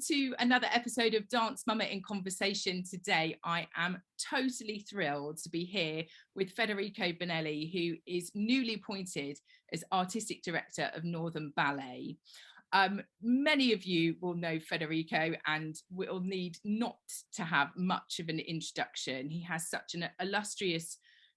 to another episode of Dance Mama in Conversation. Today, I am totally thrilled to be here with Federico Bonelli, who is newly appointed as Artistic Director of Northern Ballet. Many of you will know Federico and will need not to have much of an introduction. He has such an illustrious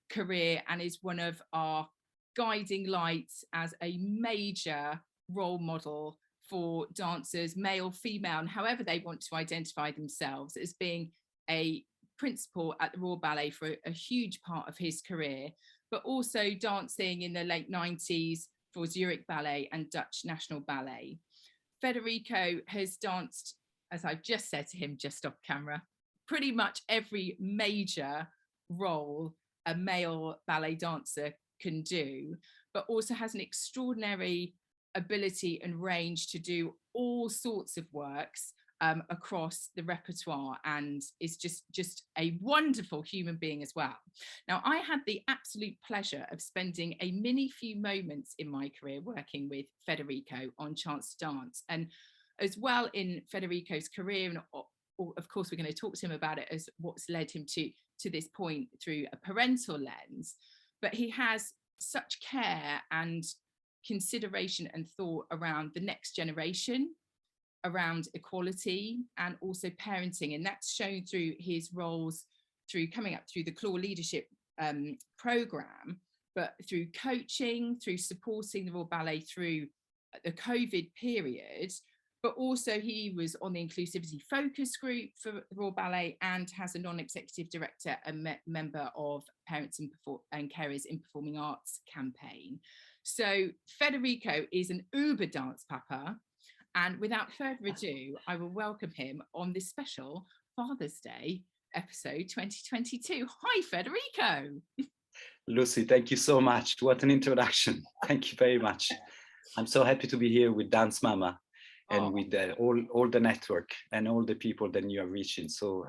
career and is one of our guiding lights as a major role model for dancers, male, female, and however they want to identify themselves, as being a principal at the Royal Ballet for a huge part of his career, but also dancing in the late 90s for Zurich Ballet and Dutch National Ballet. Federico has danced, as I've just said to him just off camera, pretty much every major role a male ballet dancer can do, but also has an extraordinary ability and range to do all sorts of works across the repertoire, and is just a wonderful human being as well. Now, I had the absolute pleasure of spending a few moments in my career working with Federico on Chance to Dance, and as well in Federico's career, and of course we're going to talk to him about it as what's led him to this point through a parental lens, but he has such care and consideration and thought around the next generation, around equality, and also parenting, and that's shown through his roles through coming up through the Claw Leadership program, but through coaching, through supporting the Royal Ballet through the COVID period, but also he was on the inclusivity focus group for the Royal Ballet and has a non-executive director and member of Parents and Carers in Performing Arts campaign. So Federico is an uber dance papa, and without further ado, I will welcome him on this special Father's Day episode 2022. Hi, Federico. Lucy, thank you so much. What an introduction. Thank you very much. I'm so happy to be here with Dance Mama and with all the network and all the people that you are reaching. So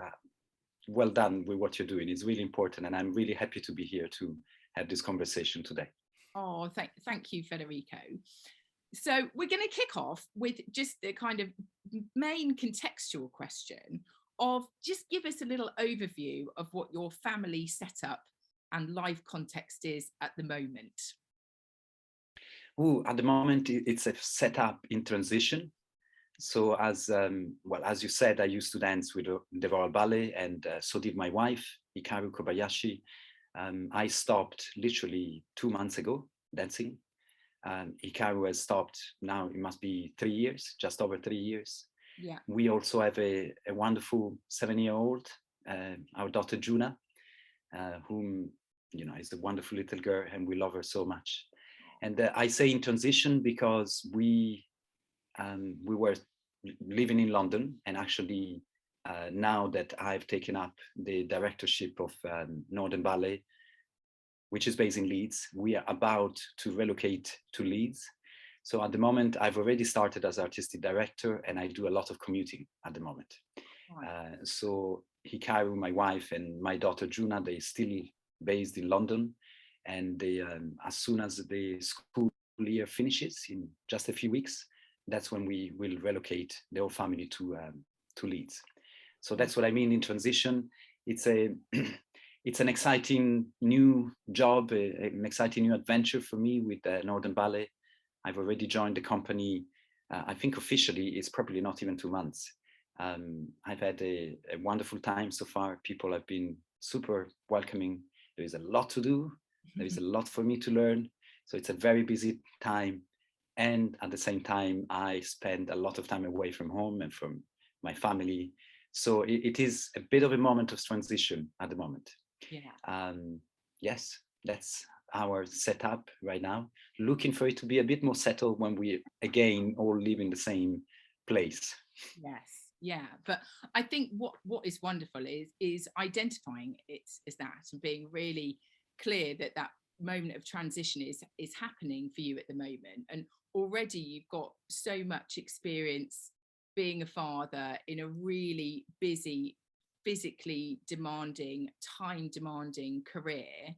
well done with what you're doing. It's really important, and I'm really happy to be here to have this conversation today. Oh, thank you, Federico. So we're going to kick off with just the kind of main contextual question of just give us a little overview of what your family setup and life context is at the moment. At the moment, it's a setup in transition. So as you said, I used to dance with the Royal Ballet, and so did my wife, Hikaru Kobayashi. I stopped literally 2 months ago dancing. Hikaru has stopped now, it must be 3 years, just over 3 years. Yeah. We also have a wonderful 7-year-old, our daughter Juna, whom, is a wonderful little girl, and we love her so much. And I say in transition because we were living in London, and actually now that I've taken up the directorship of Northern Ballet, which is based in Leeds, we are about to relocate to Leeds. So at the moment, I've already started as artistic director, and I do a lot of commuting at the moment. Right. So Hikaru, my wife, and my daughter Juna, they're still based in London, and they, as soon as the school year finishes in just a few weeks, that's when we will relocate the whole family to Leeds. So that's what I mean in transition. It's an exciting new job, an exciting new adventure for me with Northern Ballet. I've already joined the company. I think officially it's probably not even 2 months. I've had a wonderful time so far. People have been super welcoming. There is a lot to do. There is a lot for me to learn. So it's a very busy time. And at the same time, I spend a lot of time away from home and from my family. So it is a bit of a moment of transition at the moment. Yeah. Yes, that's our setup right now. Looking for it to be a bit more settled when we again all live in the same place. Yes, yeah. But I think what is wonderful is identifying it as that, and being really clear that moment of transition is happening for you at the moment. And already you've got so much experience being a father in a really busy, physically demanding, time demanding career,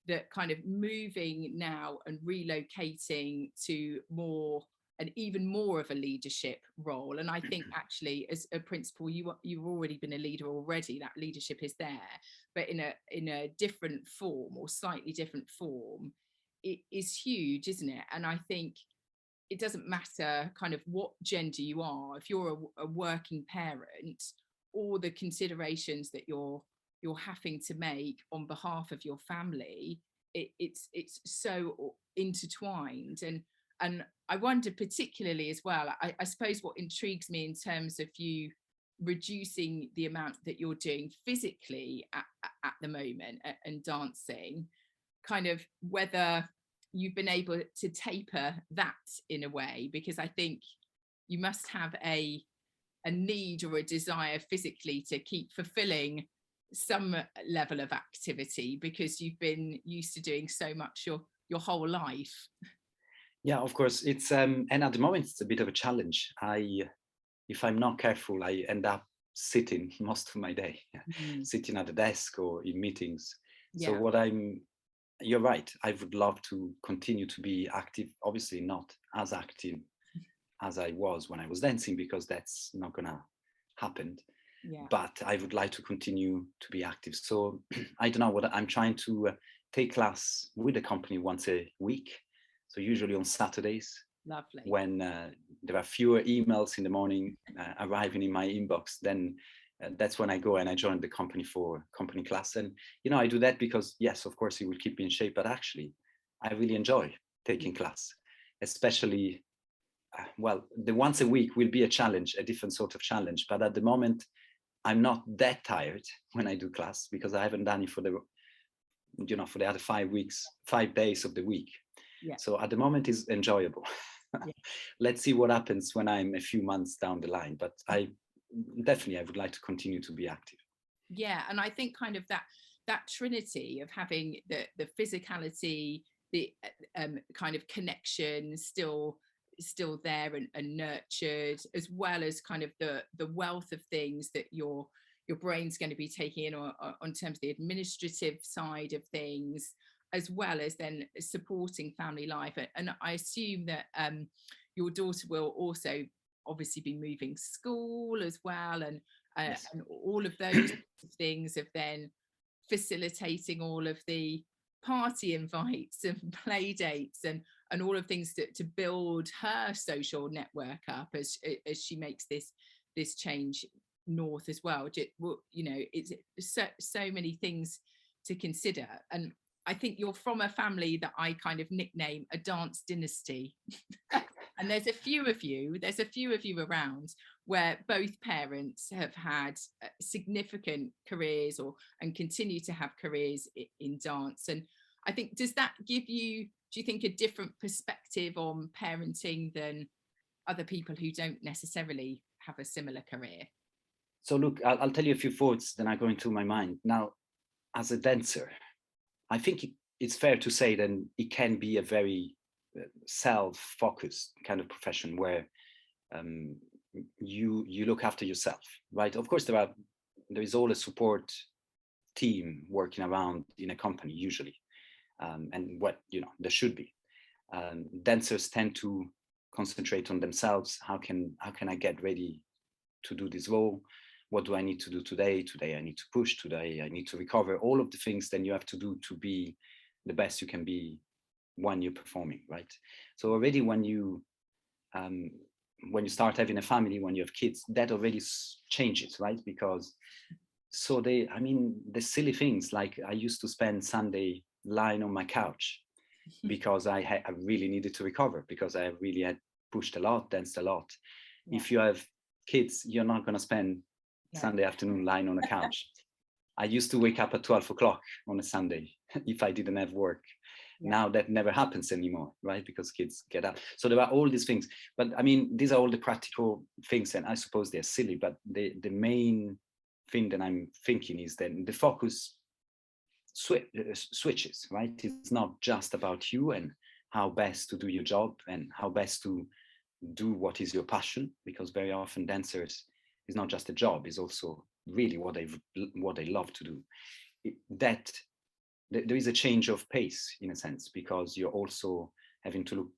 that kind of moving now and relocating to more an even more of a leadership role. And I think actually as a principal, you've already been a leader already, that leadership is there, but in a different form, or slightly different form, it is huge, isn't it? And I think it doesn't matter kind of what gender you are, if you're a working parent, all the considerations that you're having to make on behalf of your family, it's so intertwined. And I wonder particularly as well, I suppose what intrigues me in terms of you reducing the amount that you're doing physically at the moment and dancing, kind of whether you've been able to taper that in a way, because I think you must have a need or a desire physically to keep fulfilling some level of activity, because you've been used to doing so much your whole life. Yeah, of course. It's and at the moment it's a bit of a challenge. If I'm not careful, I end up sitting most of my day, sitting at the desk or in meetings. Yeah. So you're right. I would love to continue to be active. Obviously, not as active as I was when I was dancing, because that's not gonna happen. Yeah. But I would like to continue to be active. So I don't know what I'm trying to take class with the company once a week. So usually on Saturdays. Lovely. When there are fewer emails in the morning arriving in my inbox, then that's when I go and I join the company for company class. And, I do that because, yes, of course, it will keep me in shape, but actually, I really enjoy taking class, especially, the once a week will be a challenge, a different sort of challenge. But at the moment, I'm not that tired when I do class, because I haven't done it for the other 5 weeks, 5 days of the week. Yeah. So at the moment it's enjoyable. Yeah. Let's see what happens when I'm a few months down the line, but I would like to continue to be active. Yeah, and I think kind of that trinity of having the physicality, the kind of connection still there and nurtured, as well as kind of the wealth of things that your brain's going to be taking in on terms of the administrative side of things, as well as then supporting family life. And I assume that your daughter will also obviously be moving school as well, and Yes. and all of those things of then facilitating all of the party invites and play dates and all of things to build her social network up as she makes this change north as well. It's so many things to consider. And I think you're from a family that I kind of nickname a dance dynasty. And there's a few of you around where both parents have had significant careers and continue to have careers in dance. And I think, does that give you, do you think, a different perspective on parenting than other people who don't necessarily have a similar career? So look, I'll tell you a few thoughts that are going through my mind. Now, as a dancer, I think it's fair to say that it can be a very self-focused kind of profession where you look after yourself, right? Of course, there is all a support team working around in a company usually, and there should be. Dancers tend to concentrate on themselves. How can I get ready to do this role? What do I need to do today? Today I need to push. Today I need to recover. All of the things then you have to do to be the best you can be when you're performing, right? So already when you start having a family, when you have kids, that already changes, right? Because the silly things, like I used to spend Sunday lying on my couch because I really needed to recover, because I really had pushed a lot, danced a lot. Yeah. If you have kids, you're not going to spend Sunday afternoon lying on a couch. I used to wake up at 12 o'clock on a Sunday if I didn't have work. Yeah. Now that never happens anymore, right? Because kids get up. So there are all these things. But these are all the practical things, and I suppose they're silly, but the main thing that I'm thinking is that the focus switches, right? It's not just about you and how best to do your job and how best to do what is your passion, because very often dancers is not just a job, it's also really what they love to do. That there is a change of pace in a sense, because you're also having to look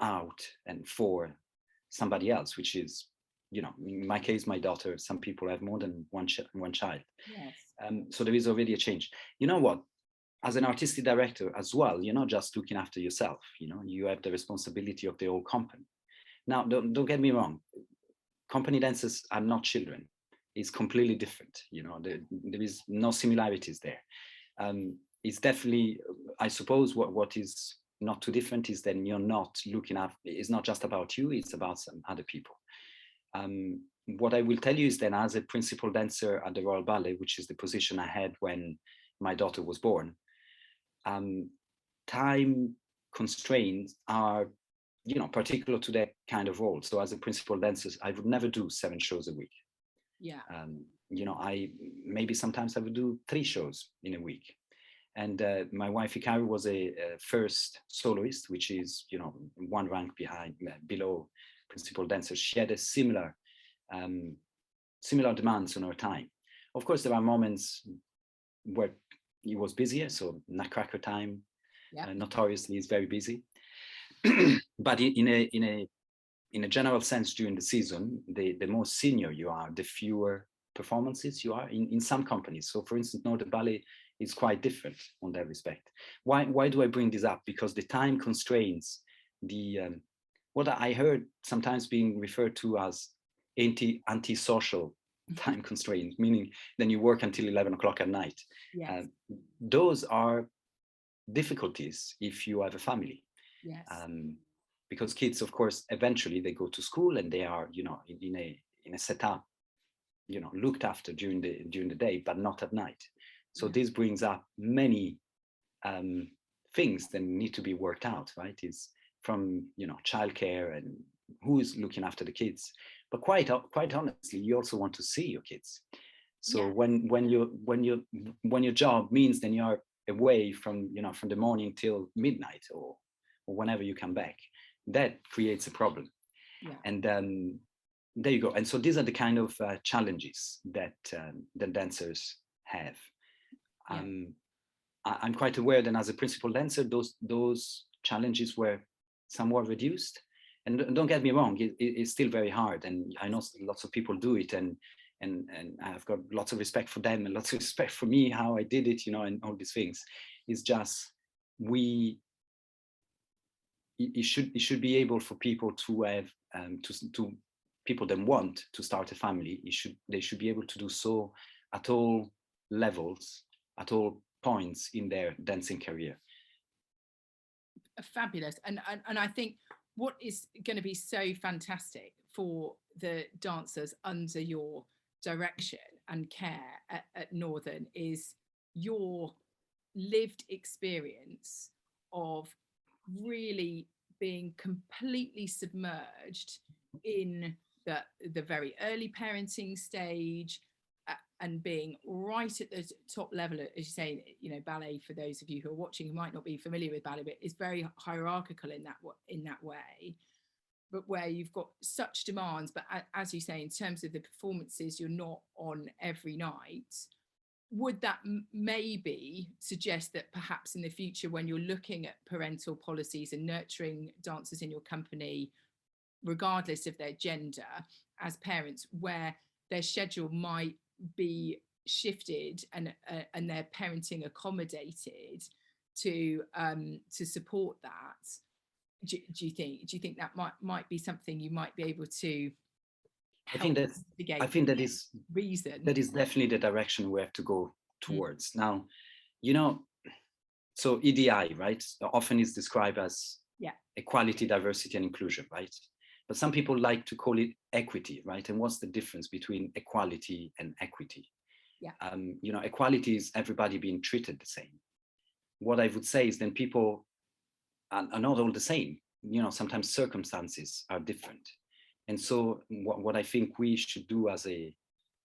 out and for somebody else, which is, you know, in my case, my daughter, some people have more than one child. Yes. So there is already a change. You know what? As an artistic director as well, you're not just looking after yourself, you know, you have the responsibility of the whole company. Now, don't get me wrong, company dancers are not children. It's completely different, you know, there is no similarities there. It's definitely, I suppose what is not too different is then you're not looking at, it's not just about you, it's about some other people. What I will tell you is then, as a principal dancer at the Royal Ballet, which is the position I had when my daughter was born, time constraints are, you know, particular to that kind of role. So as a principal dancer, I would never do 7 shows a week. Yeah. You know, maybe sometimes I would do 3 shows in a week. And my wife Hikaru was a first soloist, which is, you know, one rank below principal dancer. She had a similar demands on her time. Of course, there are moments where it was busier. So Nutcracker time, notoriously, is very busy. But in a general sense, during the season, the more senior you are, the fewer performances you are in some companies. So, for instance, Northern Ballet is quite different on that respect. Why do I bring this up? Because the time constraints, what I heard sometimes being referred to as anti-social time constraints, meaning then you work until 11 o'clock at night. Yes. Those are difficulties if you have a family. Yes. Because kids, of course, eventually they go to school and they are, you know, in a setup, you know, looked after during the day, but not at night. So this brings up many things that need to be worked out, right? Is from, you know, childcare and who is looking after the kids. But quite honestly, you also want to see your kids. So when your job means then you're away from, you know, from the morning till midnight or whenever you come back, that creates a problem. And there you go. And so these are the kind of challenges that the dancers have. I'm quite aware that as a principal dancer, those challenges were somewhat reduced. And don't get me wrong, it's still very hard. And I know lots of people do it, and I've got lots of respect for them and lots of respect for me, how I did it, you know, and all these things. It's just it should be able for people to have to people that want to start a family. They should be able to do so at all levels, at all points in their dancing career. Fabulous. And I think what is going to be so fantastic for the dancers under your direction and care at Northern is your lived experience of really being completely submerged in the very early parenting stage, and being right at the top level, as you say, you know, ballet, for those of you who are watching who might not be familiar with ballet, but it's very hierarchical in that way, but where you've got such demands, but as you say, in terms of the performances, you're not on every night. Would that maybe suggest that perhaps in the future, when you're looking at parental policies and nurturing dancers in your company, regardless of their gender, as parents, where their schedule might be shifted and their parenting accommodated to support that? Do you think that might be something you might be able to I think that is definitely the direction we have to go towards. Now, you know, so EDI, right, often is described as equality, diversity, and inclusion, right? But some people like to call it equity, right? And what's the difference between equality and equity? You know, equality is everybody being treated the same. What I would say is then people are not all the same. You know, sometimes circumstances are different. And so what I think we should do as a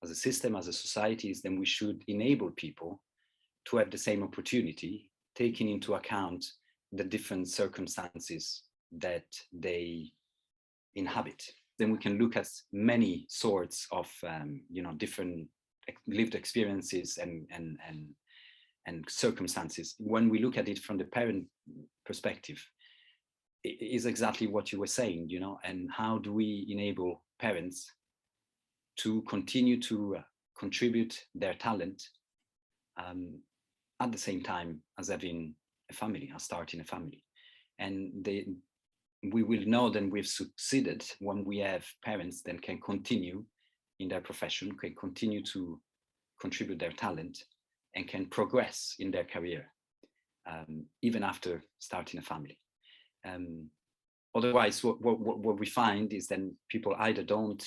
system, as a society, is then we should enable people to have the same opportunity, taking into account the different circumstances that they inhabit. Then we can look at many sorts of you know, different lived experiences and circumstances. When we look at it from the parent perspective, is exactly what you were saying, you know, and how do we enable parents to continue to contribute their talent at the same time as having a family, as starting a family. And we will know that we've succeeded when we have parents that can continue in their profession, can continue to contribute their talent, and can progress in their career, even after starting a family. Otherwise, what we find is then people either don't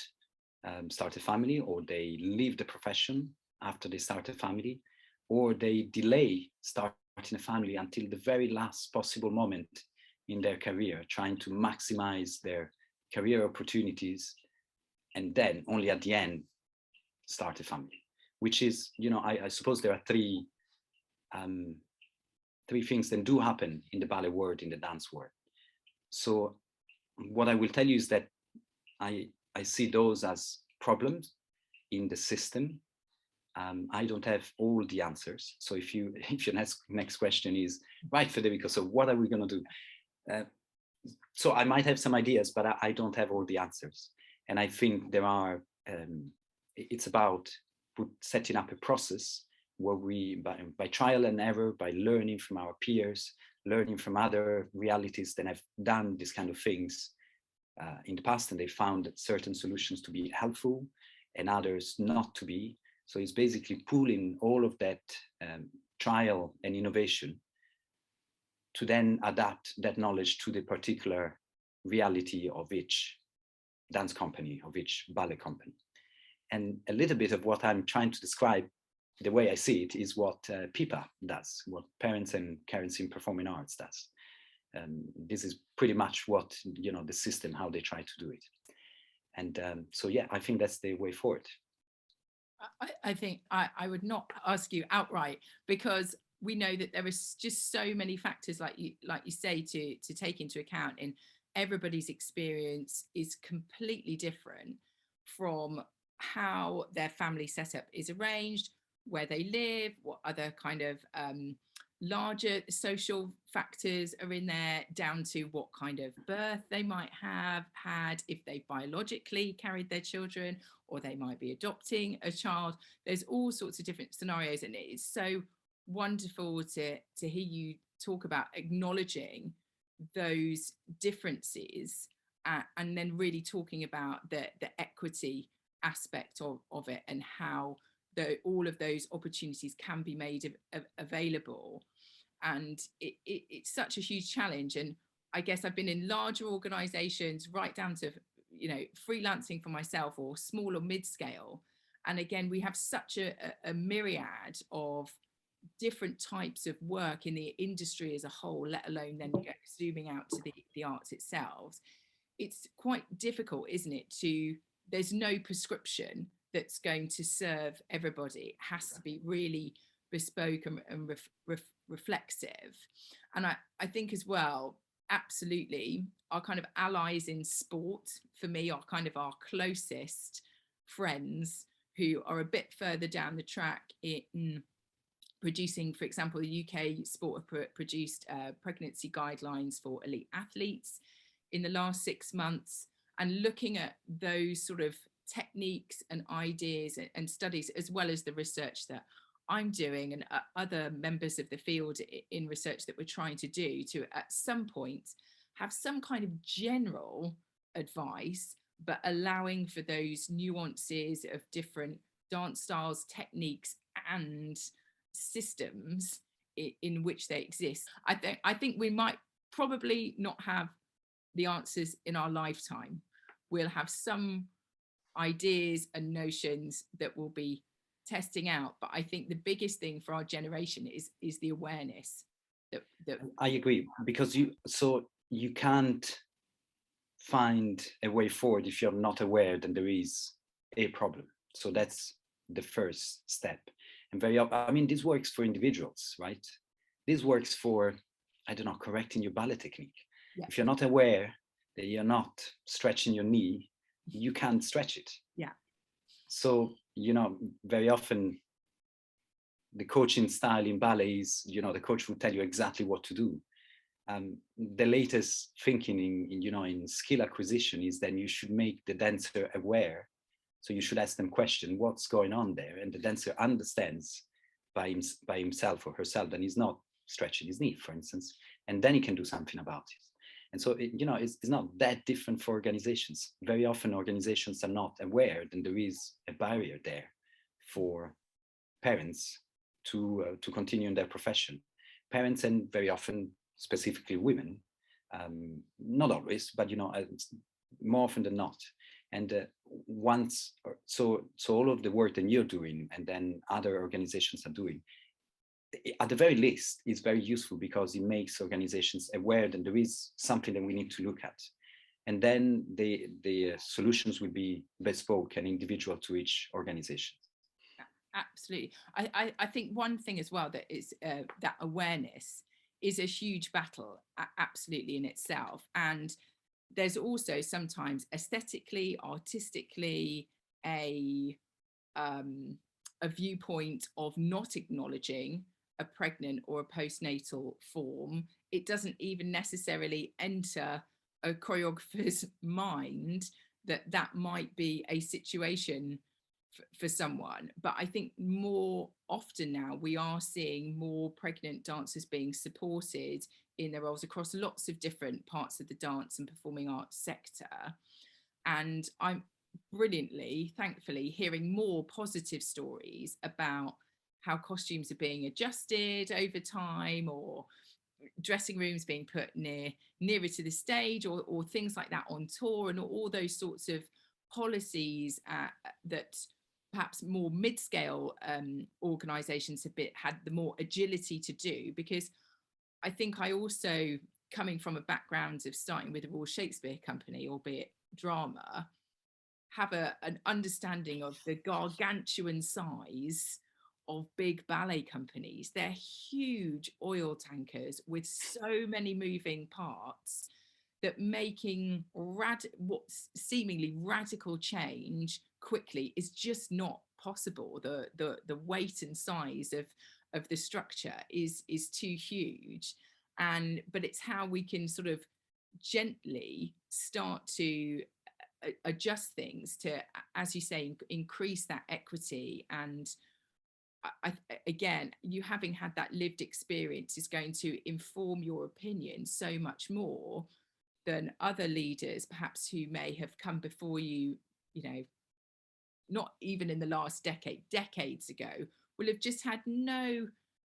start a family, or they leave the profession after they start a family, or they delay starting a family until the very last possible moment in their career, trying to maximize their career opportunities, and then only at the end start a family. Which is, you know, I suppose there are three things that do happen in the ballet world, in the dance world. So what I will tell you is that I see those as problems in the system. I don't have all the answers. So if your next question is, right, Federico, so what are we going to do? So I might have some ideas, but I don't have all the answers. And I think there are, it's about setting up a process where we, by trial and error, by learning from our peers, learning from other realities that have done these kind of things in the past, and they found that certain solutions to be helpful and others not to be. So it's basically pooling all of that trial and innovation to then adapt that knowledge to the particular reality of each dance company, of each ballet company. And a little bit of what I'm trying to describe, the way I see it, is what PIPA does, what Parents and Carers in Performing Arts does. This is pretty much what, you know, the system, how they try to do it. And so, yeah, I think that's the way forward. I think I would not ask you outright, because we know that there is just so many factors, like you say, to take into account, and everybody's experience is completely different from how their family setup is arranged, where they live, what other kind of larger social factors are in there, down to what kind of birth they might have had, if they biologically carried their children, or they might be adopting a child. There's all sorts of different scenarios, and it's so wonderful to hear you talk about acknowledging those differences, and then really talking about the equity aspect of it, and how all of those opportunities can be made available. And it's such a huge challenge. And I guess I've been in larger organizations, right down to, you know, freelancing for myself, or small or mid-scale. And again, we have such a myriad of different types of work in the industry as a whole, let alone then zooming out to the arts itself. It's quite difficult, isn't it, there's no prescription that's going to serve everybody. It has to be really bespoke and reflexive. And I think as well, absolutely, our kind of allies in sport, for me, are kind of our closest friends, who are a bit further down the track in producing. For example, the UK Sport have produced pregnancy guidelines for elite athletes in the last 6 months, and looking at those sort of techniques and ideas and studies, as well as the research that I'm doing, and other members of the field in research that we're trying to do, to at some point have some kind of general advice, but allowing for those nuances of different dance styles, techniques, and systems in which they exist. I think we might probably not have the answers in our lifetime. We'll have some ideas and notions that we'll be testing out, but I think the biggest thing for our generation is the awareness that I agree, because you can't find a way forward if you're not aware that there is a problem. So that's the first step. And I mean, this works for individuals, right? This works for, I don't know, correcting your ballet technique. Yeah. If you're not aware that you're not stretching your knee, you can't stretch it. Yeah. So, you know, very often the coaching style in ballet is, you know, the coach will tell you exactly what to do. the latest thinking in skill acquisition is then you should make the dancer aware. So you should ask them question, what's going on there? And the dancer understands by himself or herself that he's not stretching his knee, for instance, and then he can do something about it. And so, it's not that different for organizations. Very often organizations are not aware that there is a barrier there for parents to continue in their profession. Parents, and very often specifically women, not always, but more often than not. And so all of the work that you're doing and then other organizations are doing, at the very least, is very useful because it makes organizations aware that there is something that we need to look at. And then the solutions will be bespoke and individual to each organization. Absolutely. I think one thing as well that is that awareness is a huge battle, absolutely, in itself. And there's also sometimes aesthetically, artistically, a viewpoint of not acknowledging a pregnant or a postnatal form. It doesn't even necessarily enter a choreographer's mind that might be a situation for someone. But I think more often now we are seeing more pregnant dancers being supported in their roles across lots of different parts of the dance and performing arts sector. And I'm brilliantly, thankfully, hearing more positive stories about how costumes are being adjusted over time, or dressing rooms being put nearer to the stage, or things like that on tour, and all those sorts of policies that perhaps more mid-scale organisations have had the more agility to do. Because I think I also, coming from a background of starting with the Royal Shakespeare Company, albeit drama, have an understanding of the gargantuan size of big ballet companies. They're huge oil tankers with so many moving parts that making what's seemingly radical change quickly is just not possible. The weight and size of the structure is too huge. But it's how we can sort of gently start to adjust things to, as you say, increase that equity. And again, you having had that lived experience is going to inform your opinion so much more than other leaders perhaps who may have come before you, not even in the last decades ago, will have just had no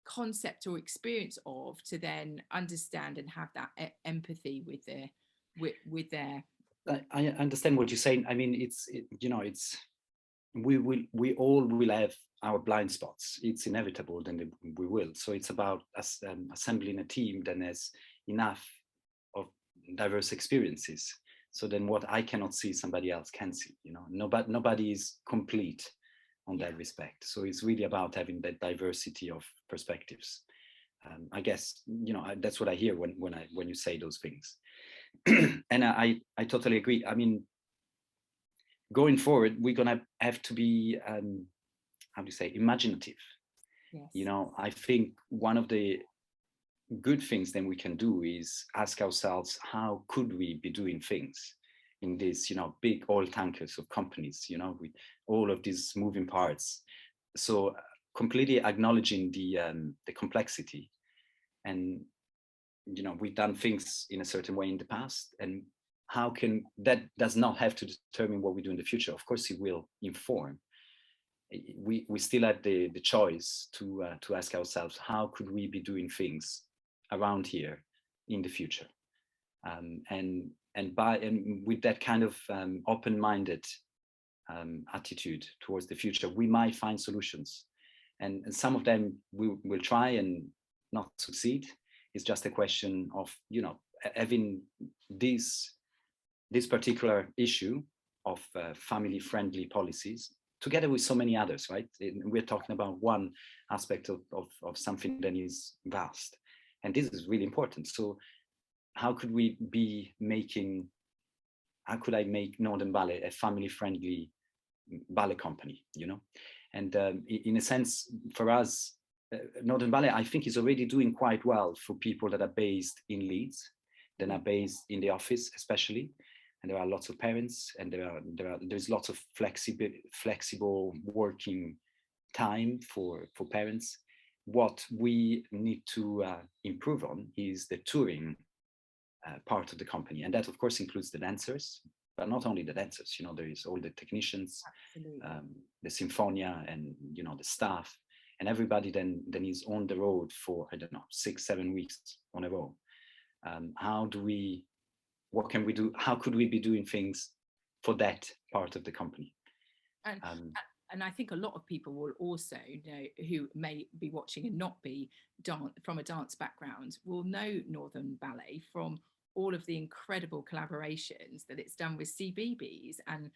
concept or experience of, to then understand and have that empathy with their. I understand what you're saying. I mean, we all will have our blind spots. It's inevitable, then we will. So it's about us assembling a team that has enough of diverse experiences. So then what I cannot see, somebody else can see. Nobody is complete on that respect. So it's really about having that diversity of perspectives. I guess that's what I hear when you say those things. And I totally agree. I mean, going forward, we're gonna have to be how do you say, imaginative. Yes. I think one of the good things then we can do is ask ourselves, how could we be doing things in these big oil tankers of companies, with all of these moving parts. So completely acknowledging the complexity. And we've done things in a certain way in the past, and how can that does not have to determine what we do in the future. Of course it will inform. We still have the choice to ask ourselves, how could we be doing things around here in the future, and with that kind of open-minded attitude towards the future, we might find solutions, and some of them we will try and not succeed. It's just a question of having this particular issue of family-friendly policies together with so many others, right? We're talking about one aspect of something that is vast, and this is really important. So how could I make Northern Ballet a family-friendly ballet company, And in a sense, for us, Northern Ballet, I think, is already doing quite well for people that are based in Leeds, that are based in the office, especially. And there are lots of parents, and there's lots of flexible working time for parents. What we need to improve on is the touring part of the company, and that of course includes the dancers, but not only the dancers. You know, there is all the technicians, the Sinfonia, and you know, the staff, and everybody then is on the road for, I don't know, 6-7 weeks on a row. What can we do? How could we be doing things for that part of the company? And I think a lot of people will also know, who may be watching and not be from a dance background, will know Northern Ballet from all of the incredible collaborations that it's done with CBeebies and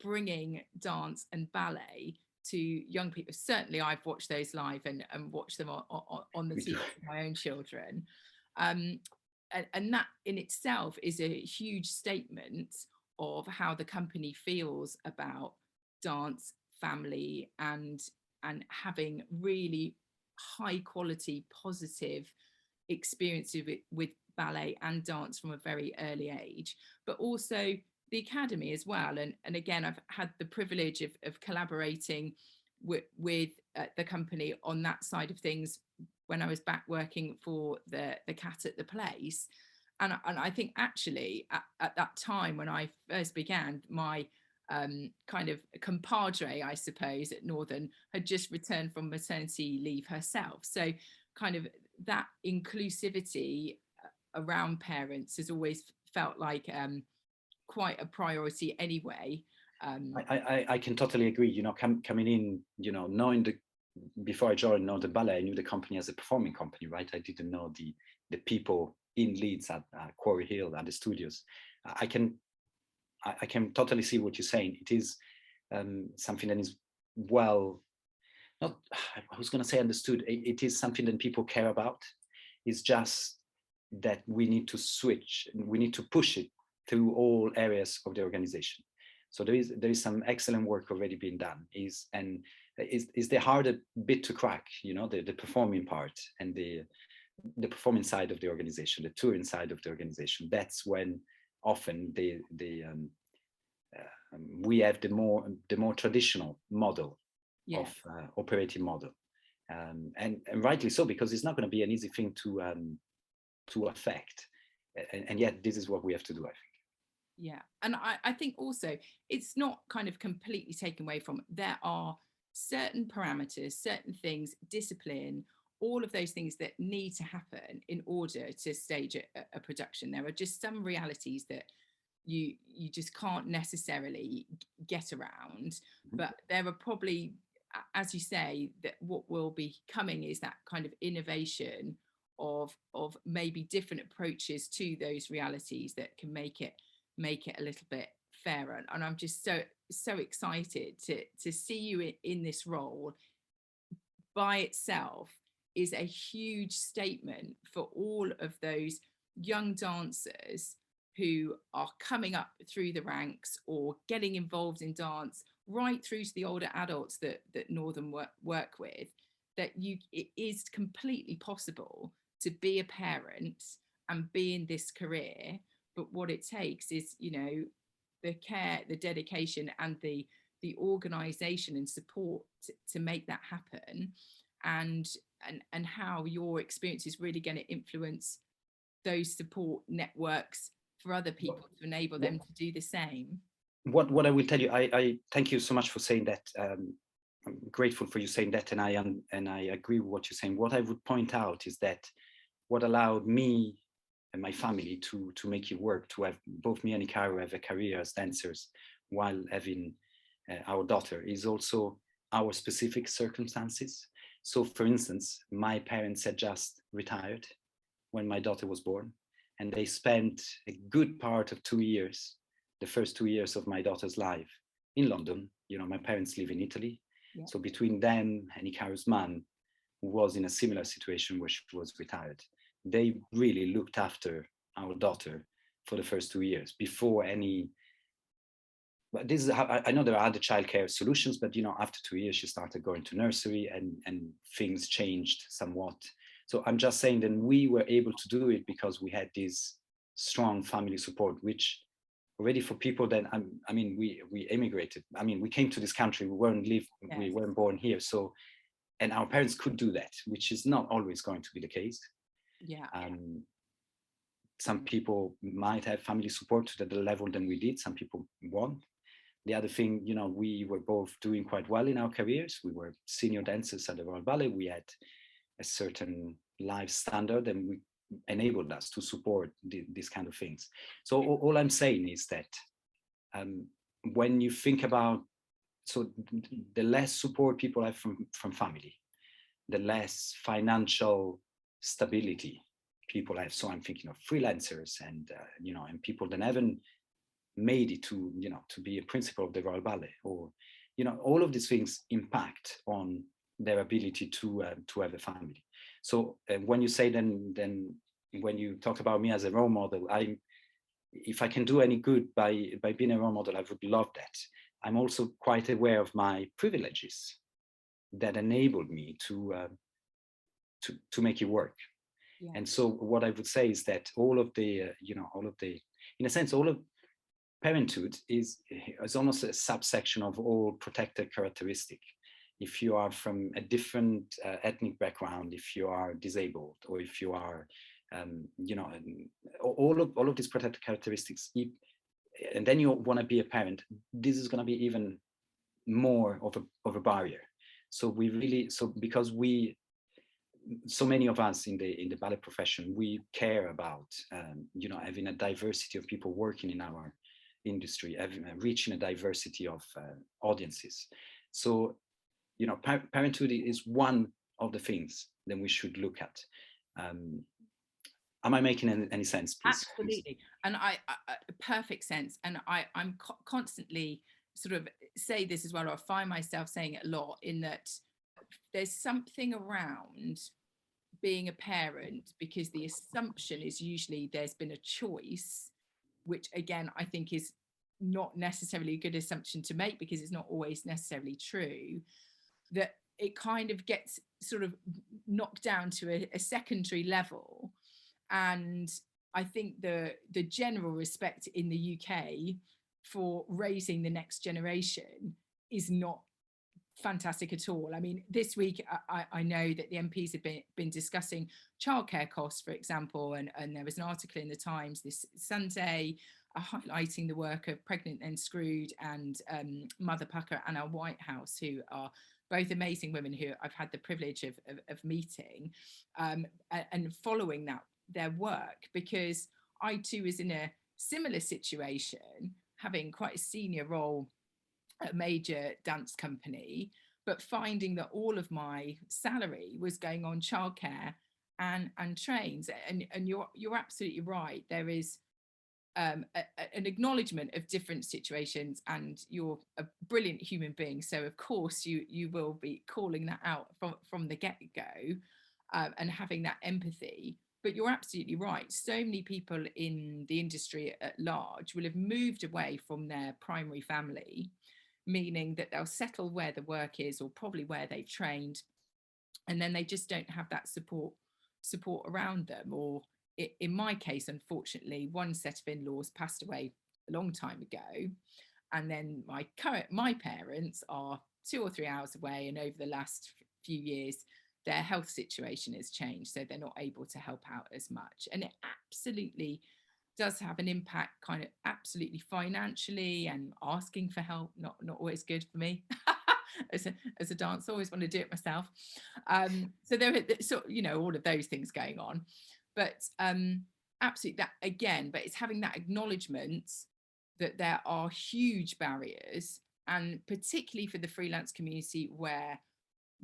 bringing dance and ballet to young people. Certainly I've watched those live and watched them on the TV with my own children. And that in itself is a huge statement of how the company feels about dance, family, and having really high quality, positive experiences with ballet and dance from a very early age, but also the academy as well. And again, I've had the privilege of collaborating with the company on that side of things when I was back working for the Cat at the Place. And I think actually at that time when I first began, my kind of compadre, I suppose, at Northern had just returned from maternity leave herself. So kind of that inclusivity around parents has always felt like quite a priority anyway. I can totally agree. You know, coming in, you know, knowing before I joined Northern Ballet, I knew the company as a performing company, right? I didn't know the people in Leeds at Quarry Hill, at the studios. I can totally see what you're saying. It is something that is well, not, I was going to say understood. It is something that people care about. It's just that we need to switch, we need to push it through all areas of the organization. So there is some excellent work already being done. Is the harder bit to crack, you know, the performing part and the performing side of the organization, the touring side of the organization. That's when often we have the more traditional model of operating model, and rightly so, because it's not going to be an easy thing to affect, and yet this is what we have to do, I think. Yeah, and I think also it's not kind of completely taken away from, there are certain parameters, certain things, discipline, all of those things that need to happen in order to stage a production. There are just some realities that you just can't necessarily get around, but there are probably, as you say, that what will be coming is that kind of innovation of maybe different approaches to those realities that can make it a little bit fairer. And I'm just so excited to see you in this role. By itself is a huge statement for all of those young dancers who are coming up through the ranks or getting involved in dance, right through to the older adults that Northern work with, that it is completely possible to be a parent and be in this career. But what it takes is, you know, the care, the dedication, and the organization and support to make that happen, and how your experience is really going to influence those support networks for other people to enable them to do the same. What I will tell you, I thank you so much for saying that. I'm grateful for you saying that, and I agree with what you're saying. What I would point out is that what allowed me and my family to make it work, to have both me and Ikaru have a career as dancers while having our daughter, is also our specific circumstances. So for instance, my parents had just retired when my daughter was born, and they spent a good part of 2 years, the first 2 years of my daughter's life, in London. You know, my parents live in Italy. Yeah. So between them and Ikaru's mom, who was in a similar situation where she was retired, they really looked after our daughter for the first 2 years before any but this is how I know there are other childcare solutions, but after 2 years, she started going to nursery, and things changed somewhat. So I'm just saying that we were able to do it because we had this strong family support, which already for people that we emigrated. I mean, we came to this country. We weren't born here. So, and our parents could do that, which is not always going to be the case. Yeah. Some people might have family support to the level than we did. Some people won't. The other thing, we were both doing quite well in our careers. We were senior dancers at the Royal Ballet. We had a certain life standard, and we enabled us to support these kind of things. So all I'm saying is that when you think about, so the less support people have from family, the less financial stability people have. So I'm thinking of freelancers and and people that haven't made it to to be a principal of the Royal Ballet, or all of these things impact on their ability to have a family. So when you say then when you talk about me as a role model, if I can do any good by being a role model, I would love that. I'm also quite aware of my privileges that enabled me to make it work. Yeah. And so what I would say is that all of the in a sense, all of parenthood is almost a subsection of all protected characteristic. If you are from a different ethnic background, if you are disabled, or if you are, all of these protected characteristics, and then you want to be a parent, this is going to be even more of a barrier. So because so many of us in the ballet profession, we care about having a diversity of people working in our industry, reaching a diversity of audiences. So parenthood is one of the things that we should look at. Am I making any sense, please? Absolutely. And I perfect sense. And I'm constantly sort of say this as well, or I find myself saying it a lot, in that there's something around being a parent, because the assumption is usually there's been a choice, which again, I think is not necessarily a good assumption to make, because it's not always necessarily true, that it kind of gets sort of knocked down to a secondary level. And I think the general respect in the UK for raising the next generation is not fantastic at all. I mean, this week I know that the MPs have been discussing childcare costs, for example, and there was an article in the Times this Sunday highlighting the work of Pregnant and Screwed and Mother Pucker and our White House, who are both amazing women who I've had the privilege of meeting, and following their work, because I too was in a similar situation, having quite a senior role at a major dance company, but finding that all of my salary was going on childcare and trains. And you're absolutely right. There is an acknowledgement of different situations, and you're a brilliant human being, so of course you will be calling that out from the get-go, and having that empathy. But you're absolutely right. So many people in the industry at large will have moved away from their primary family, meaning that they'll settle where the work is, or probably where they've trained, and then they just don't have that support around them. Or in my case, unfortunately, one set of in-laws passed away a long time ago, and then my parents are 2 or 3 hours away, and over the last few years their health situation has changed, so they're not able to help out as much. And it absolutely does have an impact, kind of absolutely financially, and asking for help, not always good for me as a dancer. I always want to do it myself. So there are all of those things going on, but absolutely that again, but it's having that acknowledgement that there are huge barriers, and particularly for the freelance community, where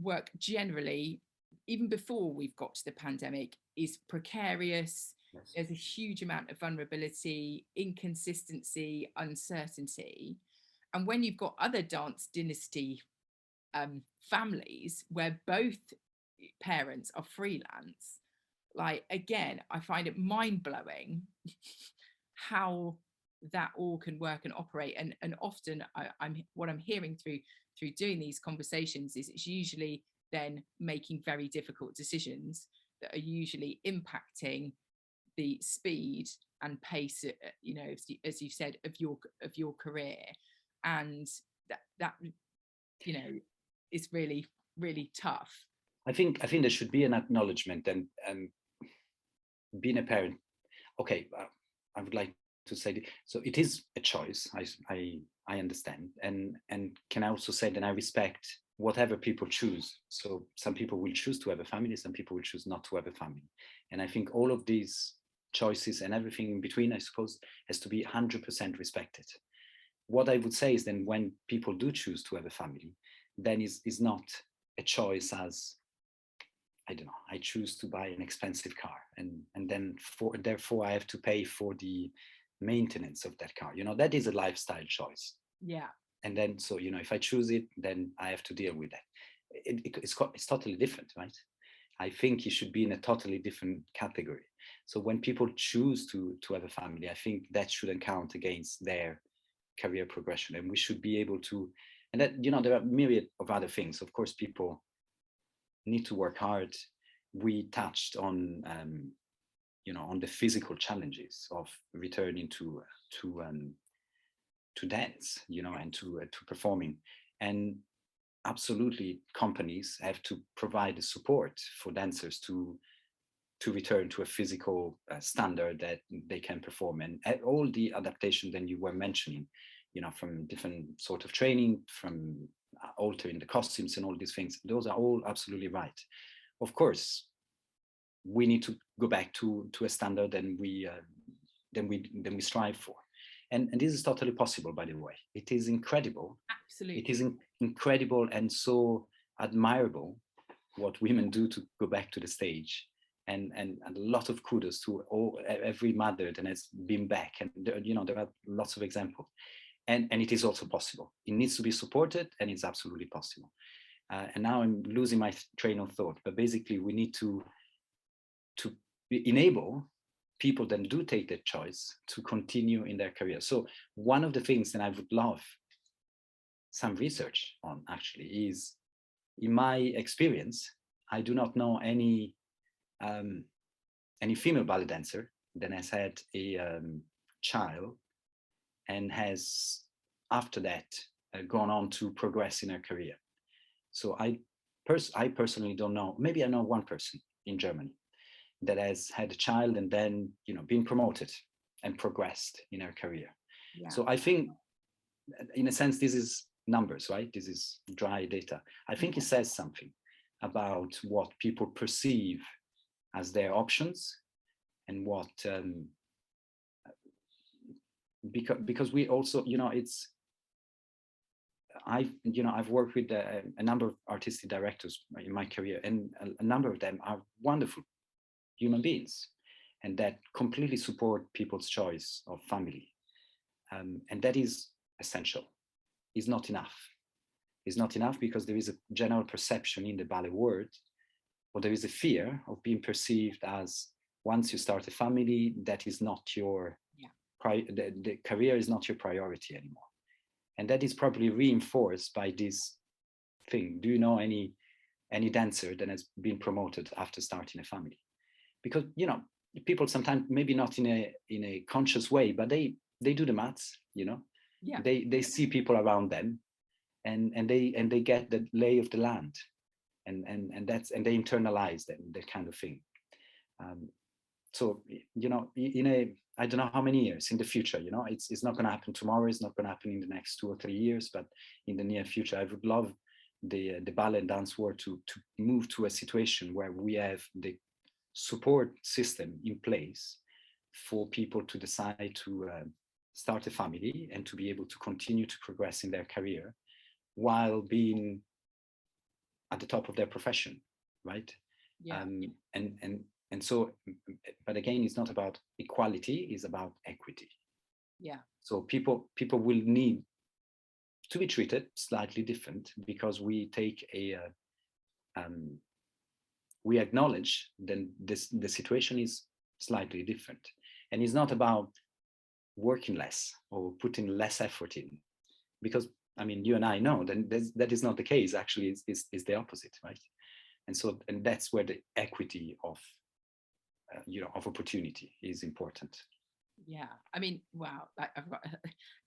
work generally, even before we've got to the pandemic, is precarious. Yes. There's a huge amount of vulnerability, inconsistency, uncertainty. And when you've got other dance dynasty families where both parents are freelance, like, again, I find it mind-blowing how that all can work and operate. And often what I'm hearing through doing these conversations is it's usually then making very difficult decisions that are usually impacting the speed and pace, you know, as you've said, of your career. And that you know, is really, really tough. I think there should be an acknowledgement, and being a parent, okay, I would like to say, so it is a choice. I understand, and can I also say that I respect whatever people choose. So some people will choose to have a family, some people will choose not to have a family, and I think all of these choices and everything in between, I suppose, has to be 100% respected. What I would say is then when people do choose to have a family, then is not a choice as, I don't know, I choose to buy an expensive car, and then therefore I have to pay for the maintenance of that car. You know, that is a lifestyle choice. Yeah. And then, so, you know, if I choose it, then I have to deal with that. It's totally different, right? I think it should be in a totally different category. So when people choose to have a family, I think that shouldn't count against their career progression. And we should be able to, and that, you know, there are myriad of other things. Of course, people need to work hard. We touched on, you know, on the physical challenges of returning to dance, you know, and to performing. And absolutely, companies have to provide the support for dancers to return to a physical standard that they can perform, and all the adaptation that you were mentioning, you know, from different sort of training, from altering the costumes and all these things. Those are all absolutely right. Of course, we need to go back to a standard that we strive for. And this is totally possible, by the way. It is incredible. Absolutely. It is incredible and so admirable what women do to go back to the stage. And a lot of kudos to every mother that has been back. And you know, there are lots of examples. And it is also possible. It needs to be supported, and it's absolutely possible. And now I'm losing my train of thought. But basically, we need to enable people that do take that choice to continue in their career. So one of the things that I would love some research on, actually, is, in my experience, I do not know any female ballet dancer that has had a child and has after that gone on to progress in her career. So I personally don't know. Maybe I know one person in Germany that has had a child and then, you know, been promoted and progressed in her career. Yeah. So I think, in a sense, this is numbers, right? This is dry data. I think it says something about what people perceive as their options, and what because we also, you know, I've worked with a number of artistic directors in my career, and a number of them are wonderful human beings, and that completely support people's choice of family, and that is essential. Is not enough. Is not enough because there is a general perception in the ballet world, or there is a fear of being perceived as, once you start a family, that is not your the career is not your priority anymore. And that is probably reinforced by this thing. Do you know any dancer that has been promoted after starting a family? Because, you know, people sometimes, maybe not in a conscious way, but they do the maths, you know. Yeah. They see people around them, and they get the lay of the land, and they internalize that kind of thing. So, you know, I don't know how many years in the future, you know, it's not going to happen tomorrow. It's not going to happen in the next 2 or 3 years, but in the near future, I would love the ballet and dance world to move to a situation where we have the support system in place for people to decide to start a family and to be able to continue to progress in their career while being at the top of their profession, right? Yeah. And so, but again, it's not about equality, it's about equity. Yeah. So people will need to be treated slightly different, because we take we acknowledge that the situation is slightly different. And it's not about working less or putting less effort in, because I mean, you and I know that is not the case. Actually, it's the opposite, right? And so, and that's where the equity of of opportunity is important. Yeah, I mean, wow, like I've got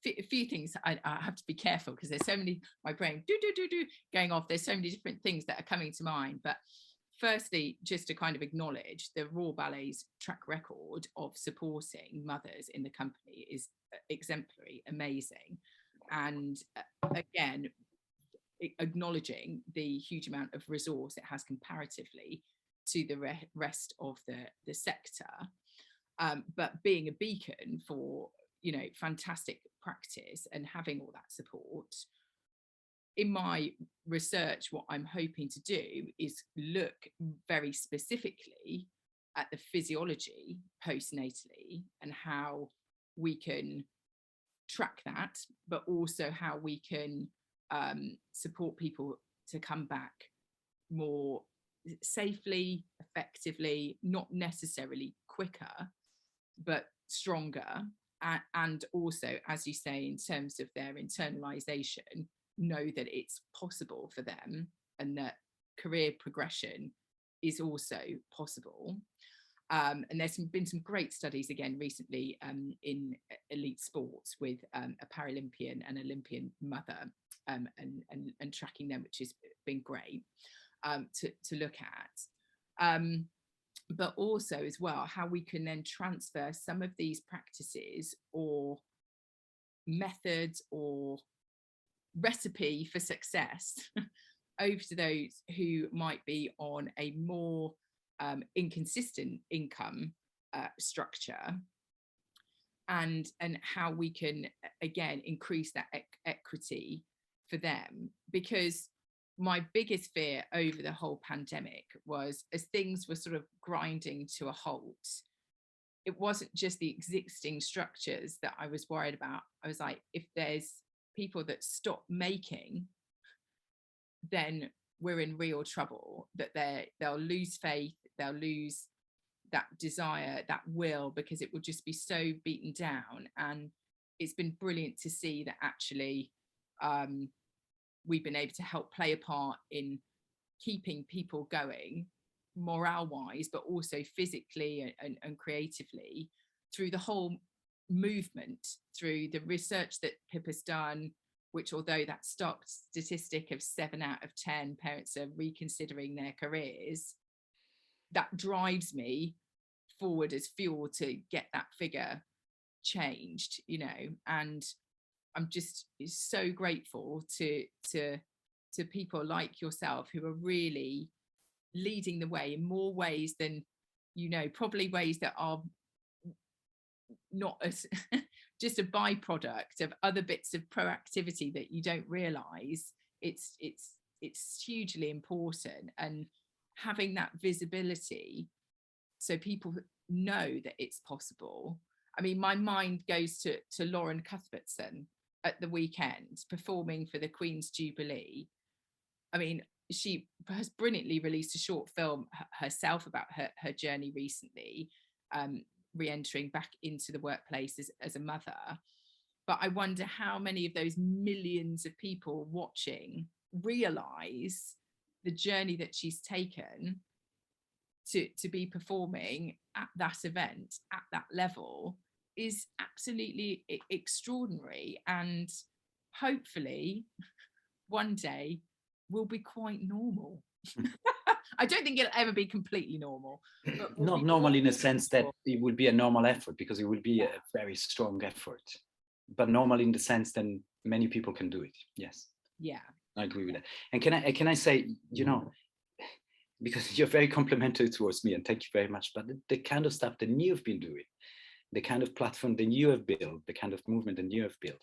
a few things I have to be careful because there's so many, my brain do going off. There's so many different things that are coming to mind. But firstly, just to kind of acknowledge the Royal Ballet's track record of supporting mothers in the company is exemplary, amazing. And again, acknowledging the huge amount of resource it has comparatively to the rest of the sector. But being a beacon for, fantastic practice and having all that support. In my research, what I'm hoping to do is look very specifically at the physiology postnatally and how we can track that, but also how we can support people to come back more safely, effectively, not necessarily quicker, but stronger. And also, as you say, in terms of their internalization, know that it's possible for them and that career progression is also possible. And there's been some great studies again recently in elite sports with a Paralympian and Olympian mother and tracking them, which has been great to look at. But also as well, how we can then transfer some of these practices or methods or recipe for success over to those who might be on a more inconsistent income structure, and how we can again increase that equity for them. Because my biggest fear over the whole pandemic was, as things were sort of grinding to a halt, it wasn't just the existing structures that I was worried about. I was like, if there's people that stop making, then we're in real trouble, that they'll lose faith, they'll lose that desire, that will, because it will just be so beaten down. And it's been brilliant to see that actually we've been able to help play a part in keeping people going morale wise, but also physically and creatively through the whole movement, through the research that Pip has done, which although that stark statistic of 7 out of 10 parents are reconsidering their careers, that drives me forward as fuel to get that figure changed, and I'm just so grateful to people like yourself who are really leading the way in more ways than, probably ways that are not as just a byproduct of other bits of proactivity that you don't realize. It's hugely important, and having that visibility so people know that it's possible. I mean, my mind goes to Lauren Cuthbertson at the weekend performing for the Queen's Jubilee. I mean, she has brilliantly released a short film herself about her journey recently, re-entering back into the workplace as a mother. But I wonder how many of those millions of people watching realise the journey that she's taken to be performing at that event, at that level, is absolutely extraordinary, and hopefully one day will be quite normal. I don't think it'll ever be completely normal. But not normal in a sense that it will be a normal effort, because it will be a very strong effort, but normal in the sense that many people can do it. Yes. Yeah. I agree with that. And can I say, because you're very complimentary towards me, and thank you very much, but the kind of stuff that you've been doing, the kind of platform that you have built, the kind of movement that you have built,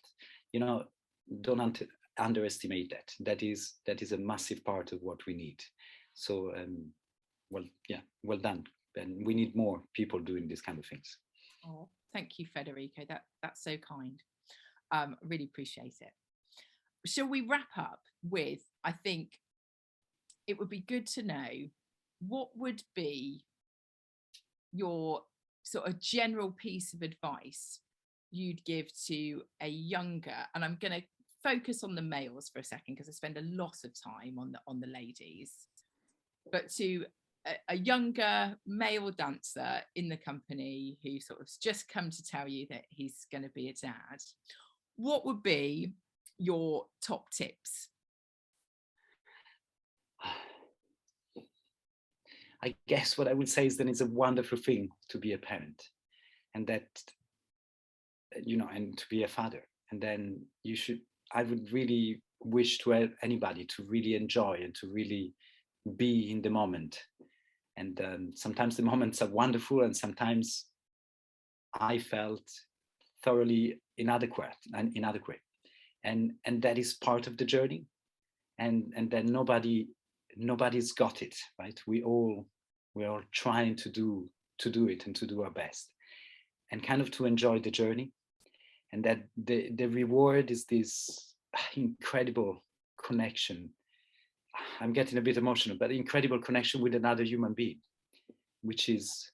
don't underestimate that. That is a massive part of what we need. So, well done. And we need more people doing these kind of things. Oh, thank you, Federico. That's so kind. Really appreciate it. Shall we wrap up with, I think it would be good to know, what would be your sort of general piece of advice you'd give to a younger, and I'm going to focus on the males for a second because I spend a lot of time on the ladies, but to a younger male dancer in the company who sort of just come to tell you that he's going to be a dad, what would be your top tips? I guess what I would say is that it's a wonderful thing to be a parent, and that, and to be a father. And then I would really wish to anybody to really enjoy and to really be in the moment. And sometimes the moments are wonderful, and sometimes I felt thoroughly inadequate, and that is part of the journey. And then nobody's got it right. We're all trying to do it and to do our best, and kind of to enjoy the journey. And that the reward is this incredible connection. I'm getting a bit emotional, but incredible connection with another human being, which is,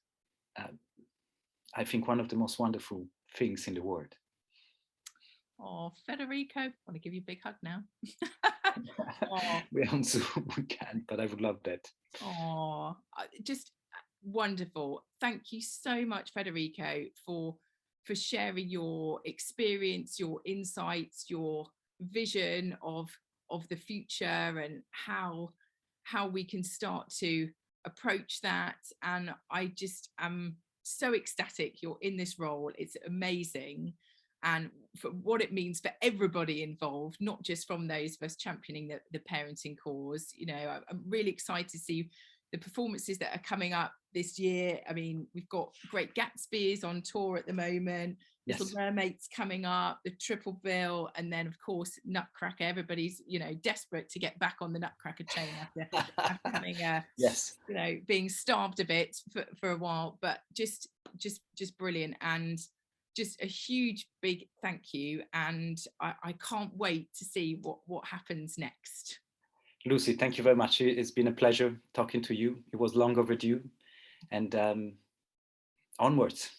I think, one of the most wonderful things in the world. Oh, Federico, I want to give you a big hug now. We're on Zoom, we can't, but I would love that. Oh, just wonderful. Thank you so much, Federico, for sharing your experience, your insights, your vision of the future, and how we can start to approach that. And I just am so ecstatic you're in this role. It's amazing, and for what it means for everybody involved, not just from those of us championing the parenting cause. I'm really excited to see the performances that are coming up this year. I mean, we've got Great Gatsby is on tour at the moment. Yes. Little Mermaid's coming up, the Triple Bill, and then of course Nutcracker. Everybody's desperate to get back on the Nutcracker chain after having yes, being starved a bit for a while. But just brilliant, and just a huge big thank you. And I can't wait to see what happens next. Lucy, thank you very much. It's been a pleasure talking to you. It was long overdue, and onwards.